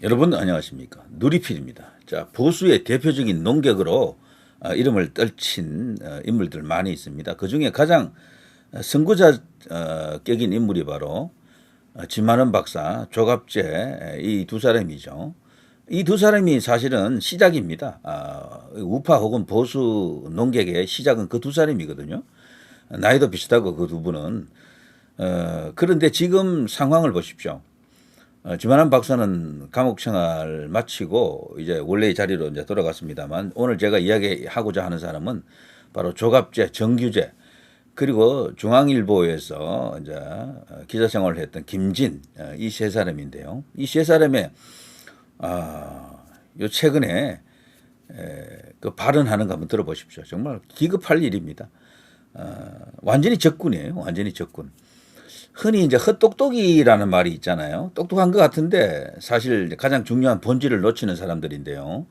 여러분 안녕하십니까. 누리필입니다. 자, 보수의 대표적인 논객으로 이름을 떨친 인물들 많이 있습니다. 그중에 가장 선구자격인 인물이 바로 진만원 박사, 조갑재 이 두 사람이죠. 이 두 사람이 사실은 시작입니다. 우파 혹은 보수 논객의 시작은 그 두 사람이거든요. 나이도 비슷하고 그 두 분은. 그런데 지금 상황을 보십시오. 주만한 박사는 감옥 생활 마치고 이제 원래의 자리로 이제 돌아갔습니다만, 오늘 제가 이야기하고자 하는 사람은 바로 조갑재, 정규재, 그리고 중앙일보에서 이제 기자 생활을 했던 김진, 이 세 사람인데요. 이 세 사람의 요 최근에 그 발언하는 거 한번 들어보십시오. 정말 기급할 일입니다. 완전히 적군이에요. 완전히 적군. 흔히 이제 헛똑똑이라는 말이 있잖아요. 똑똑한 것 같은데 사실 가장 중요한 본질을 놓치는 사람들인데요.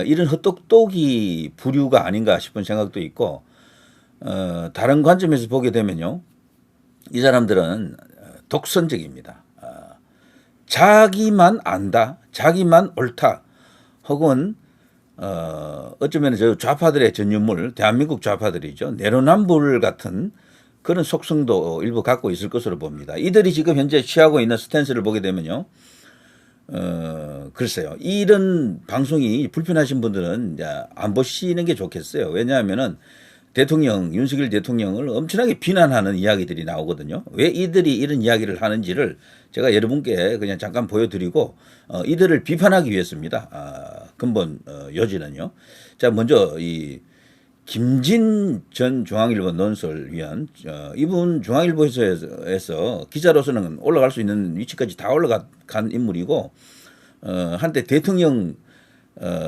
이런 헛똑똑이 부류가 아닌가 싶은 생각도 있고, 다른 관점에서 보게 되면요, 이 사람들은 독선적입니다. 자기만 안다, 자기만 옳다, 혹은 어쩌면 저 좌파들의 전유물, 대한민국 좌파들이죠. 내로남불 같은 그런 속성도 일부 갖고 있을 것으로 봅니다. 이들이 지금 현재 취하고 있는 스탠스를 보게 되면요, 글쎄요, 이런 방송이 불편하신 분들은 안 보시는 게 좋겠어요. 왜냐하면은 윤석열 대통령을 엄청나게 비난하는 이야기들이 나오거든요. 왜 이들이 이런 이야기를 하는지를 제가 여러분께 그냥 잠깐 보여드리고, 이들을 비판하기 위해서입니다. 근본 요지는요. 자, 먼저 이 김진 전 중앙일보 논설위원, 이분 중앙일보에서 기자로서는 올라갈 수 있는 위치까지 다 올라간 인물이고, 한때 대통령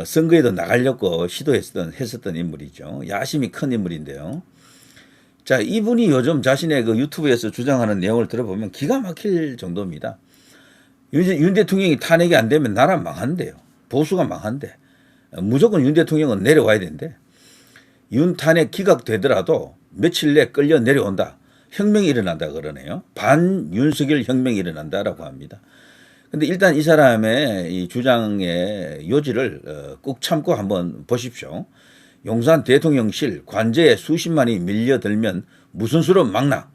선거에도 나가려고 했었던 인물이죠. 야심이 큰 인물인데요. 자, 이분이 요즘 자신의 그 유튜브에서 주장하는 내용을 들어보면 기가 막힐 정도입니다. 윤 대통령이 탄핵이 안 되면 나라 망한대요. 보수가 망한대. 무조건 윤 대통령은 내려와야 된대. 윤 탄핵 기각되더라도 며칠 내 끌려 내려온다. 혁명이 일어난다 그러네요. 반윤석열 혁명이 일어난다라고 합니다. 근데 일단 이 사람의 이 주장의 요지를 꾹 참고 한번 보십시오. 용산 대통령실 관제에 수십만이 밀려들면 무슨 수로 막나?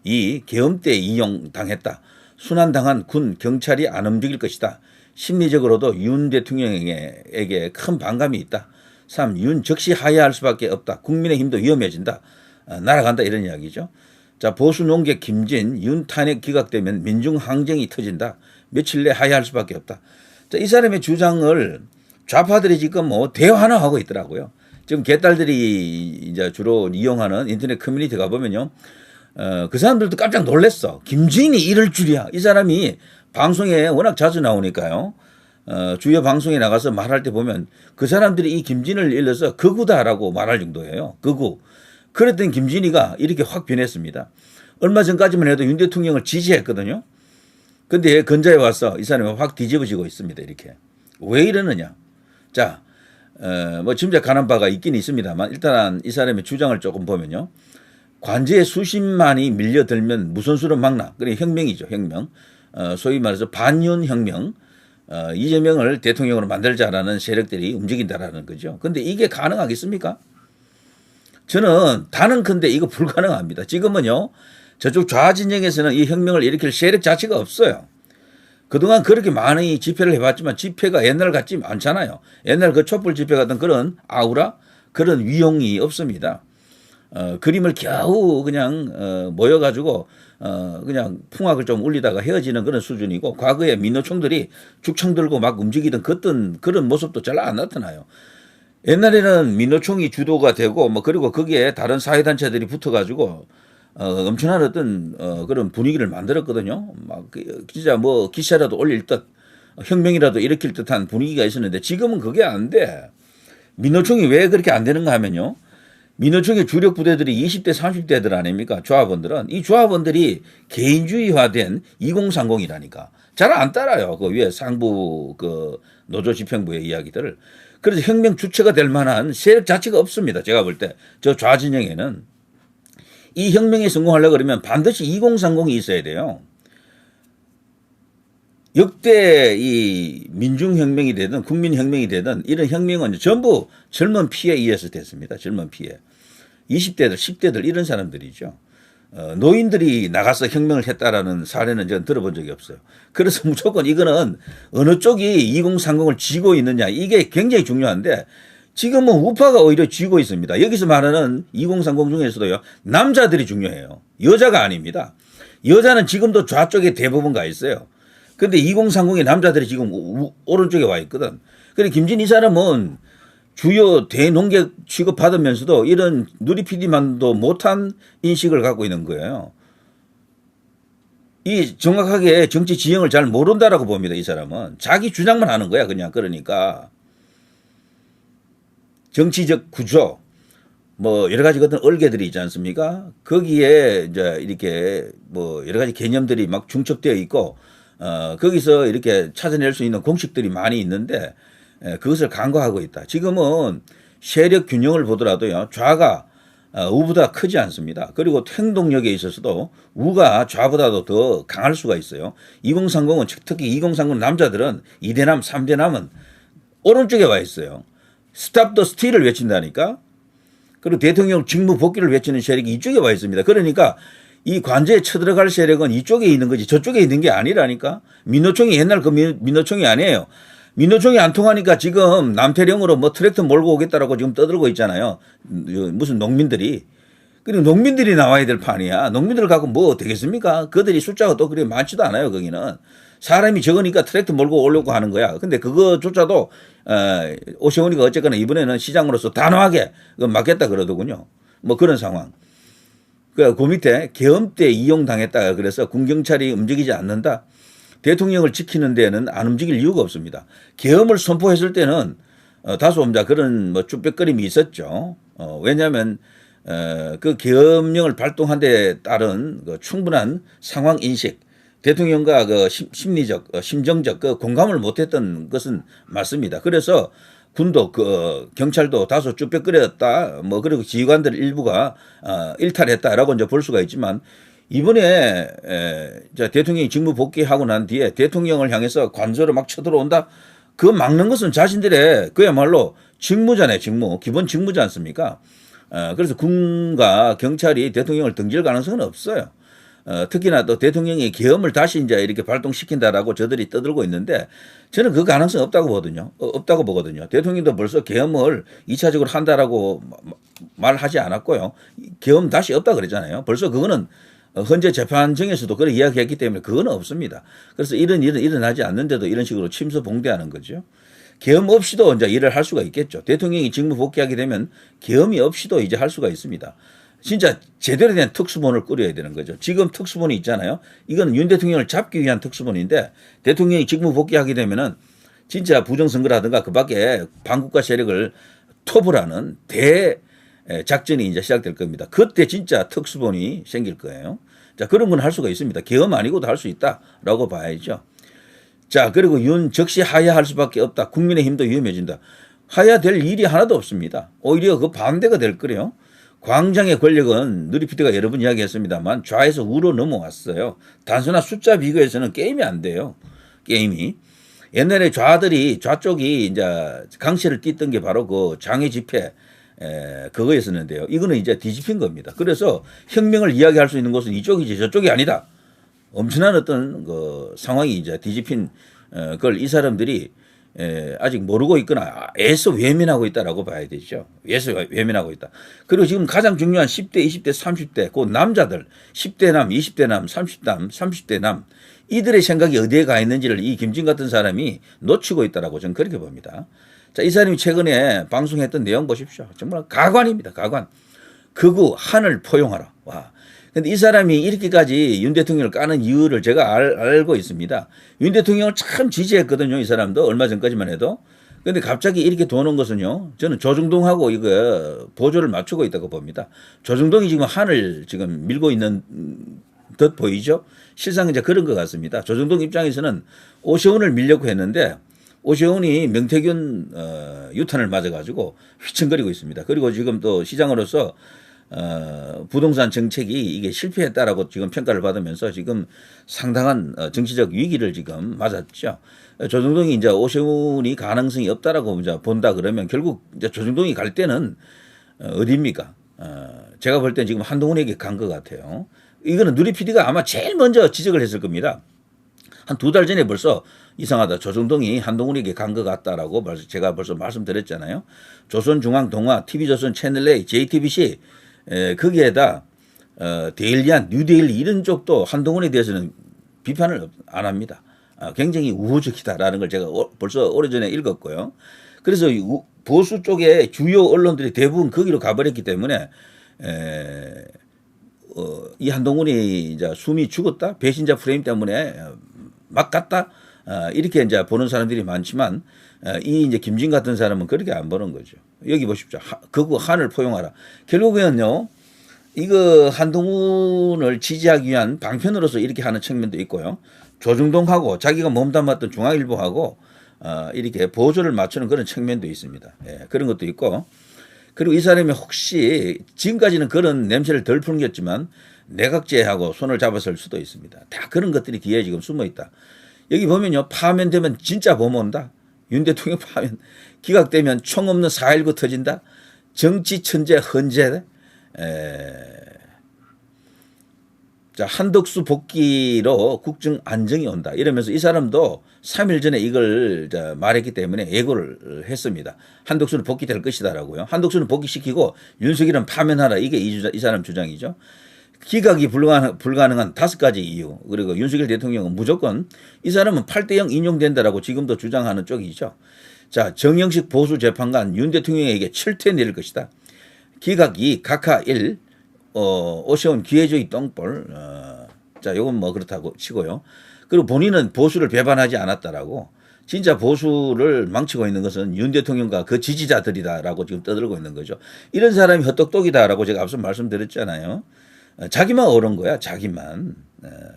이 계엄 때 이용당했다. 순환당한 군, 경찰이 안 움직일 것이다. 심리적으로도 윤 대통령에게 큰 반감이 있다. 3. 윤 즉시 하야할 수밖에 없다. 국민의힘도 위험해진다. 날아간다 이런 이야기죠. 자, 보수 농객 김진, 윤 탄핵 기각되면 민중 항쟁이 터진다. 며칠 내 하야할 수밖에 없다. 자, 이 사람의 주장을 좌파들이 지금 뭐 대화나 하고 있더라고요. 지금 개딸들이 이제 주로 이용하는 인터넷 커뮤니티 가보면요, 그 사람들도 깜짝 놀랐어. 김진이 이럴 줄이야. 이 사람이 방송에 워낙 자주 나오니까요. 주요 방송에 나가서 말할 때 보면 그 사람들이 이 김진을 일러서 극우다라고 말할 정도예요. 극우. 그랬던 김진이가 이렇게 확 변했습니다. 얼마 전까지만 해도 윤 대통령을 지지했거든요. 근데 근자에 와서 이 사람이 확 뒤집어지고 있습니다. 이렇게. 왜 이러느냐. 자, 뭐 짐작가는 바가 있긴 있습니다만, 일단 이 사람의 주장을 조금 보면요, 관제에 수십만이 밀려들면 무슨 수로 막나. 그래, 혁명이죠. 혁명. 소위 말해서 반윤 혁명. 이재명을 대통령으로 만들자라는 세력들이 움직인다라는 거죠. 근데 이게 가능하겠습니까? 저는 단언컨대 이거 불가능합니다. 지금은요, 저쪽 좌진영에서는 이 혁명을 일으킬 세력 자체가 없어요. 그동안 그렇게 많이 집회를 해봤지만 집회가 옛날 같지 않잖아요. 옛날 그 촛불 집회 같은 그런 아우라, 그런 위용이 없습니다. 그림을 겨우 그냥 모여가지고 그냥 풍악을 좀 울리다가 헤어지는 그런 수준이고, 과거에 민노총들이 죽창 들고 막 움직이던 그런 모습도 잘 안 나타나요. 옛날에는 민노총이 주도가 되고 뭐 그리고 거기에 다른 사회단체들이 붙어가지고 엄청난 어떤 그런 분위기를 만들었거든요. 막 진짜 뭐 기사라도 올릴 듯, 혁명이라도 일으킬 듯한 분위기가 있었는데 지금은 그게 안 돼. 민노총이 왜 그렇게 안 되는가 하면요, 민노총의 주력 부대들이 20대 30대들 아닙니까? 조합원들은. 이 조합원들이 개인주의화된 2030이라니까. 잘 안 따라요. 그 위에 상부 그 노조 집행부의 이야기들을. 그래서 혁명 주체가 될 만한 세력 자체가 없습니다. 제가 볼 때. 저 좌진영에는. 이 혁명에 성공하려고 그러면 반드시 2030이 있어야 돼요. 역대 이 민중혁명이 되든 국민혁명이 되든 이런 혁명은 전부 젊은 피에 의해서 됐습니다. 젊은 피에. 20대들, 10대들 이런 사람들이죠. 노인들이 나가서 혁명을 했다라는 사례는 저는 들어본 적이 없어요. 그래서 무조건 이거는 어느 쪽이 2030을 쥐고 있느냐 이게 굉장히 중요한데 지금은 우파가 오히려 쥐고 있습니다. 여기서 말하는 2030 중에서도요. 남자들이 중요해요. 여자가 아닙니다. 여자는 지금도 좌쪽에 대부분 가 있어요. 근데 2030의 남자들이 지금 오른쪽에 와 있거든. 그래 김진 이 사람은 주요 대농객 취급받으면서도 이런 누리 PD만도 못한 인식을 갖고 있는 거예요. 이 정확하게 정치 지형을 잘 모른다라고 봅니다. 이 사람은 자기 주장만 하는 거야 그냥. 그러니까 정치적 구조 뭐 여러 가지 어떤 얼개들이 있지 않습니까? 거기에 이제 이렇게 뭐 여러 가지 개념들이 막 중첩되어 있고 거기서 이렇게 찾아낼 수 있는 공식들이 많이 있는데 그것을 간과하고 있다. 지금은 세력 균형을 보더라도요. 좌가 우보다 크지 않습니다. 그리고 행동력에 있어서도 우가 좌보다도 더 강할 수가 있어요. 2030은 특히 2030 남자들은 2대남, 3대남은 오른쪽에 와 있어요. 스탑 더 스틸을 외친다니까. 그리고 대통령 직무 복귀를 외치는 세력이 이쪽에 와 있습니다. 그러니까 이 관제에 쳐들어갈 세력은 이쪽에 있는 거지 저쪽에 있는 게 아니라니까. 민노총이 옛날 그 민노총이 아니에요. 민노총이 안 통하니까 지금 남태령으로 뭐 트랙터 몰고 오겠다라고 지금 떠들고 있잖아요. 무슨 농민들이. 그리고 농민들이 나와야 될 판이야. 농민들을 갖고 뭐 되겠습니까? 그들이 숫자가 또 그렇게 많지도 않아요. 거기는. 사람이 적으니까 트랙터 몰고 오려고 하는 거야. 근데 그거조차도 오세훈이가 어쨌거나 이번에는 시장으로서 단호하게 막겠다 그러더군요. 뭐 그런 상황. 그 밑에 계엄 때 이용당했다 그래서 군경찰이 움직이지 않는다. 대통령을 지키는 데는 안 움직일 이유가 없습니다. 계엄을 선포했을 때는 다소 그런 뭐 쭈뼛거림이 있었죠. 왜냐하면 그 계엄령을 발동한 데 따른 그 충분한 상황 인식, 대통령과 그 심리적, 심정적 그 공감을 못했던 것은 맞습니다. 그래서 군도 그 경찰도 다소 쭈뼛거렸다. 뭐 그리고 지휘관들 일부가 일탈했다라고 이제 볼 수가 있지만. 이번에 대통령이 직무 복귀하고 난 뒤에 대통령을 향해서 관저로 막 쳐들어온다. 그거 막는 것은 자신들의 그야말로 직무잖아요. 직무. 기본 직무지 않습니까? 그래서 군과 경찰이 대통령을 등질 가능성은 없어요. 특히나 또 대통령이 계엄을 다시 이제 이렇게 발동시킨다라고 저들이 떠들고 있는데 저는 그 가능성 없다고 보거든요. 없다고 보거든요. 대통령도 벌써 계엄을 2차적으로 한다라고 말하지 않았고요. 계엄 다시 없다 그랬잖아요. 벌써 그거는 헌재 재판정에서도 그렇게 이야기했기 때문에 그건 없습니다. 그래서 이런 일은 일어나지 않는데도 이런 식으로 침소봉대하는 거죠. 계엄 없이도 이제 일을 할 수가 있겠죠. 대통령이 직무 복귀하게 되면 계엄이 없이도 이제 할 수가 있습니다. 진짜 제대로 된 특수본을 꾸려야 되는 거죠. 지금 특수본이 있잖아요. 이건 윤 대통령을 잡기 위한 특수본인데 대통령이 직무 복귀하게 되면은 진짜 부정선거라든가 그 밖에 반국가 세력을 토벌하는 작전이 이제 시작될 겁니다. 그때 진짜 특수본이 생길 거예요. 자, 그런 건 할 수가 있습니다. 계엄 아니고도 할 수 있다라고 봐야죠. 자, 그리고 윤 즉시 하야할 수밖에 없다. 국민의힘도 위험해진다. 하야될 일이 하나도 없습니다. 오히려 그 반대가 될 거래요. 광장의 권력은 누리피디가 여러 번 이야기했습니다만 좌에서 우로 넘어왔어요. 단순한 숫자 비교에서는 게임이 안 돼요. 게임이. 옛날에 좌쪽이 이제 강세를 띠던 게 바로 그 장외 집회 그거였었는데요. 이거는 이제 뒤집힌 겁니다. 그래서 혁명을 이야기할 수 있는 곳은 이쪽이지 저쪽이 아니다. 엄청난 어떤 그 상황이 이제 뒤집힌 걸 이 사람들이 아직 모르고 있거나 애써 외면하고 있다라고 봐야 되죠. 애써 외면하고 있다. 그리고 지금 가장 중요한 10대, 20대, 30대 그 남자들 10대 남, 20대 남, 30대 남 이들의 생각이 어디에 가 있는지를 이 김진 같은 사람이 놓치고 있다라고 저는 그렇게 봅니다. 자, 이 사람이 최근에 방송했던 내용 보십시오. 정말 가관입니다. 가관. 극우 하늘 포용하라. 와. 근데 이 사람이 이렇게까지 윤 대통령을 까는 이유를 제가 알고 있습니다. 윤 대통령을 참 지지했거든요. 이 사람도 얼마 전까지만 해도. 근데 갑자기 이렇게 도는 것은요. 저는 조중동하고 이거 보조를 맞추고 있다고 봅니다. 조중동이 지금 한을 지금 밀고 있는 듯 보이죠. 실상 이제 그런 것 같습니다. 조중동 입장에서는 오세훈을 밀려고 했는데 오세훈이 명태균 유탄을 맞아가지고 휘청거리고 있습니다. 그리고 지금 또 시장으로서 부동산 정책이 이게 실패했다라고 지금 평가를 받으면서 지금 상당한 정치적 위기를 지금 맞았죠. 조중동이 이제 오세훈이 가능성이 없다라고 이제 본다 그러면 결국 이제 조중동이 갈 때는 어디입니까? 제가 볼 때 지금 한동훈에게 간 것 같아요. 이거는 누리 PD가 아마 제일 먼저 지적을 했을 겁니다. 한 2달 전에 벌써 이상하다. 조중동이 한동훈에게 간 것 같다라고 제가 벌써 말씀드렸잖아요. 조선중앙동화, TV조선 채널A, JTBC 거기에다 데일리안, 뉴데일리 이런 쪽도 한동훈에 대해서는 비판을 안 합니다. 굉장히 우호적이다라는 걸 제가 벌써 오래전에 읽었고요. 그래서 보수 쪽의 주요 언론들이 대부분 거기로 가버렸기 때문에 이 한동훈이 이제 숨이 죽었다, 배신자 프레임 때문에 막 갔다, 이렇게 이제 보는 사람들이 많지만 이 이제 김진 같은 사람은 그렇게 안 보는 거죠. 여기 보십시오. 거구 한을 포용하라. 결국에는요, 이거 한동훈을 지지하기 위한 방편으로서 이렇게 하는 측면도 있고요. 조중동하고 자기가 몸담았던 중앙일보하고 이렇게 보조를 맞추는 그런 측면도 있습니다. 예, 그런 것도 있고. 그리고 이 사람이 혹시 지금까지는 그런 냄새를 덜 풍겼지만 내각제하고 손을 잡았을 수도 있습니다. 다 그런 것들이 뒤에 지금 숨어 있다. 여기 보면요, 파면되면 진짜 봄 온다. 윤 대통령 파면 기각되면 총 없는 4.19 터진다. 정치 천재 헌재. 자, 한덕수 복귀로 국정 안정이 온다. 이러면서 이 사람도 3일 전에 이걸 말했기 때문에 예고를 했습니다. 한덕수는 복귀될 것이다라고요. 한덕수는 복귀시키고 윤석열은 파면하라. 이게 이 사람 주장이죠. 기각이 불가능한 5가지 이유. 그리고 윤석열 대통령은 무조건 이 사람은 8대0 인용된다라고 지금도 주장하는 쪽이죠. 자, 정영식 보수 재판관 윤 대통령에게 7태 내릴 것이다. 기각 2, 각하 1, 오세훈 기회주의 똥볼. 자, 요건 뭐 그렇다고 치고요. 그리고 본인은 보수를 배반하지 않았다라고. 진짜 보수를 망치고 있는 것은 윤 대통령과 그 지지자들이다라고 지금 떠들고 있는 거죠. 이런 사람이 헛똑똑이다라고 제가 앞서 말씀드렸잖아요. 자기만 옳은 거야, 자기만.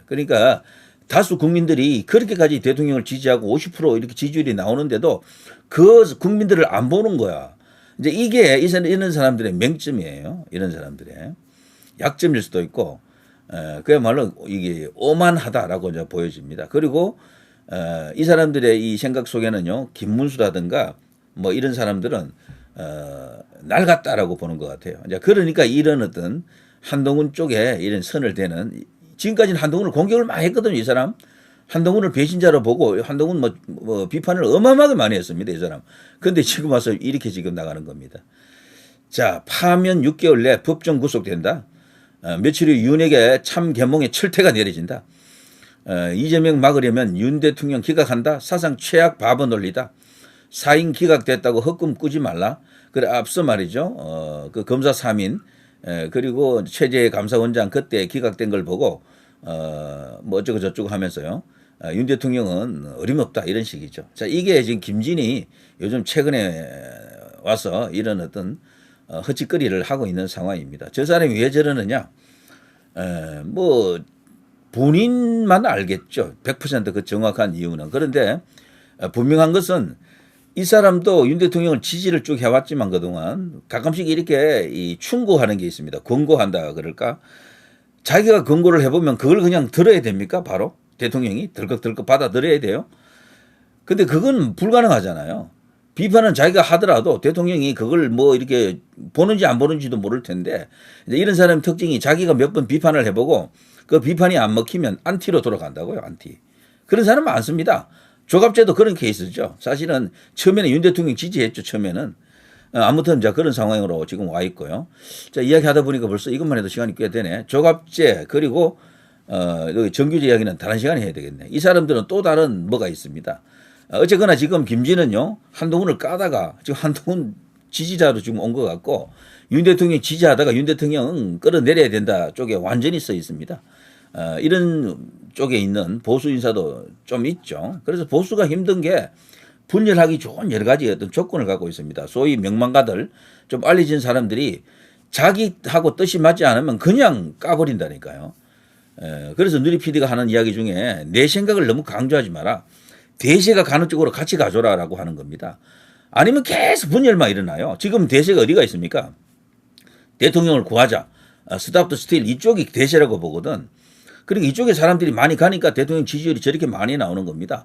그러니까 다수 국민들이 그렇게까지 대통령을 지지하고 50% 이렇게 지지율이 나오는데도 그 국민들을 안 보는 거야. 이제 이게 이런 사람들의 맹점이에요. 이런 사람들의 약점일 수도 있고, 그야말로 이게 오만하다라고 이제 보여집니다. 그리고 이 사람들의 이 생각 속에는요, 김문수라든가 뭐 이런 사람들은 낡았다라고 보는 것 같아요. 이제 그러니까 이런 어떤 한동훈 쪽에 이런 선을 대는, 지금까지는 한동훈을 공격을 많이 했거든요, 이 사람. 한동훈을 배신자로 보고 한동훈 뭐 비판을 어마어마하게 많이 했습니다, 이 사람. 그런데 지금 와서 이렇게 지금 나가는 겁니다. 자, 파면 6개월 내 법정 구속된다. 며칠 후 윤에게 참개몽의 철퇴가 내려진다. 이재명 막으려면 윤 대통령 기각한다. 사상 최악 바보 논리다. 사인 기각됐다고 헛꿈 꾸지 말라. 그래 앞서 말이죠. 그 검사 3인 그리고 최재 감사원장 그때 기각된 걸 보고 뭐 어쩌고 저쩌고 하면서요. 윤 대통령은 어림없다 이런 식이죠. 자, 이게 지금 김진이 요즘 최근에 와서 이런 어떤 허짓거리를 하고 있는 상황입니다. 저 사람이 왜 저러느냐? 뭐 본인만 알겠죠. 100% 정확한 이유는. 그런데 분명한 것은 이 사람도 윤 대통령을 지지를 쭉 해왔지만 그동안 가끔씩 이렇게 충고하는 게 있습니다. 권고한다 그럴까? 자기가 권고를 해보면 그걸 그냥 들어야 됩니까? 바로 대통령이 덜컥덜컥 받아들여야 돼요. 근데 그건 불가능하잖아요. 비판은 자기가 하더라도 대통령이 그걸 뭐 이렇게 보는지 안 보는지도 모를 텐데, 이런 사람 특징이 자기가 몇 번 비판을 해보고 그 비판이 안 먹히면 안티로 돌아간다고요. 안티. 그런 사람 많습니다. 조갑제도 그런 케이스죠. 사실은 처음에는 윤 대통령 지지했죠. 처음에는. 아무튼 자 그런 상황으로 지금 와 있고요. 자, 이야기하다 보니까 벌써 이것만 해도 시간이 꽤 되네. 조갑제 그리고 여기 정규제 이야기는 다른 시간에 해야 되겠네. 이 사람들은 또 다른 뭐가 있습니다. 어쨌거나 지금 김진은요, 한동훈을 까다가 지금 한동훈 지지자로 지금 온 것 같고, 윤 대통령 지지하다가 윤 대통령 끌어내려야 된다 쪽에 완전히 써 있습니다. 이런 쪽에 있는 보수 인사도 좀 있죠. 그래서 보수가 힘든 게 분열하기 좋은 여러 가지 어떤 조건을 갖고 있습니다. 소위 명망가들, 좀 알려진 사람들이 자기하고 뜻이 맞지 않으면 그냥 까버린다니까요. 그래서 누리 PD가 하는 이야기 중에 내 생각을 너무 강조하지 마라. 대세가 가는 쪽으로 같이 가줘라라고 하는 겁니다. 아니면 계속 분열만 일어나요. 지금 대세가 어디가 있습니까? 대통령을 구하자. 스탑 더 스틸 이쪽이 대세라고 보거든. 그리고 이쪽에 사람들이 많이 가니까 대통령 지지율이 저렇게 많이 나오는 겁니다.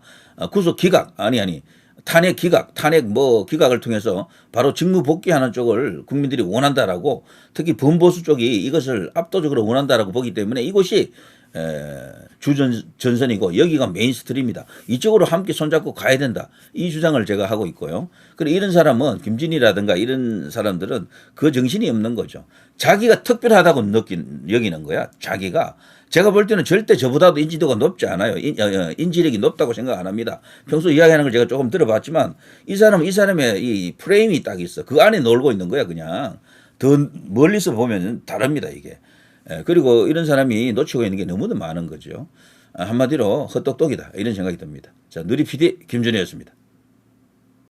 구속 기각 아니 탄핵 기각 탄핵 뭐 기각을 통해서 바로 직무 복귀하는 쪽을 국민들이 원한다라고 특히 범보수 쪽이 이것을 압도적으로 원한다라고 보기 때문에 이곳이 주전선이고 여기가 메인스트림이다. 이쪽으로 함께 손잡고 가야 된다. 이 주장을 제가 하고 있고요. 그리고 이런 사람은 김진이라든가 이런 사람들은 그 정신이 없는 거죠. 자기가 특별하다고 여기는 거야. 자기가. 제가 볼 때는 절대 저보다도 인지도가 높지 않아요. 인지력이 높다고 생각 안 합니다. 평소 이야기하는 걸 제가 조금 들어봤지만 이 사람의 이 프레임이 딱 있어. 그 안에 놀고 있는 거야 그냥. 더 멀리서 보면 다릅니다 이게. 그리고 이런 사람이 놓치고 있는 게 너무도 많은 거죠. 한마디로 헛똑똑이다 이런 생각이 듭니다. 자, 누리 PD 김준혜였습니다.